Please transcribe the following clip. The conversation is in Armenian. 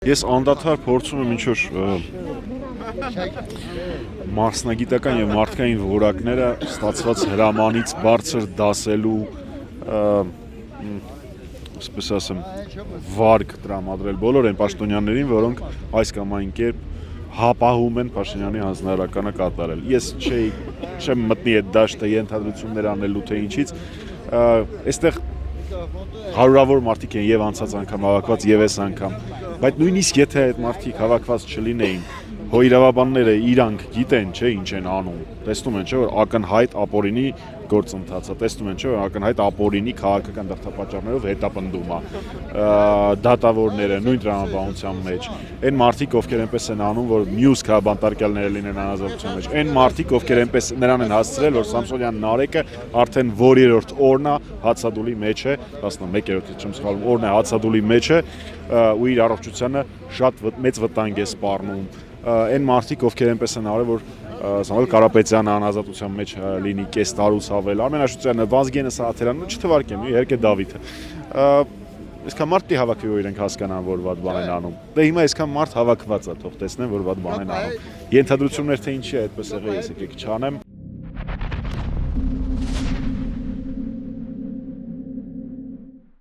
Ես անդադար փորձում եմ ինչ-որ մասնագիտական եւ մարդկային որակները ստացված հրամանից բարձր դասելու ասես ասեմ վարկ տրամադրել բոլոր այն պաշտոնյաներին, որոնք այս կամ այն կերպ հապահում են Փաշինյանի հանձնարարականը կատարել։ Ես չեմ մտնի այդ դաշտը ենթադրություններ անելու թե ինչից, այստեղ հարյուրավոր մարդիկ են եւ անցած անգամ հավաքված եւ այս անգամ, բայց նույնիսկ եթե այդ մարդիկ հավաքված չլինեին, հո իրավաբանները իրանք գիտեն, չէ, ինչ են անում։ Տեսնում են, չէ, որ ակնհայտ ապօրինի գործընթացը, տեսնում են, չէ, որ ակնհայտ ապօրինի քաղաքական դրդապատճառներով հետապնդում է, դատավորները նույն տրամաբանության մեջ, այն մարդիկ, ովքեր այնպես են անում, որ մյուս քաղաքաբանտարկյալները լինեն անազատության մեջ, այն մարդիկ, ովքեր այնպես նրան են հասցրել, որ Սամսոնյան Նարեկը արդեն որերորդ օրն է հացադուլի մեջ է, 11-րդ չեմ սխալվում, օրն է հացադուլի մեջ է ու իր առողջությանը շատ մեծ վտանգ է սպառնում։ Այն մարդիկ, ովքեր այնպես են արել, որ Սամվել Կարապետյանը անազատության մեջ լինի կես տարուց ավել, Արմեն Աշոտյանը, Վազգենը Սաղաթելյանը, չթվարկեմ, իհարկե Դավիթը։ Այսքան մարդ պիտի հավաքվի, որ իրենք հասկանան, որ վատ բան են անում։ Դե հիմա այսքան մարդ հավաքված է, թող տեսնեն, որ վատ բան են անում։ Ենթադրություններ թե ինչի է այդպես եղել, ես եկեք չանեմ։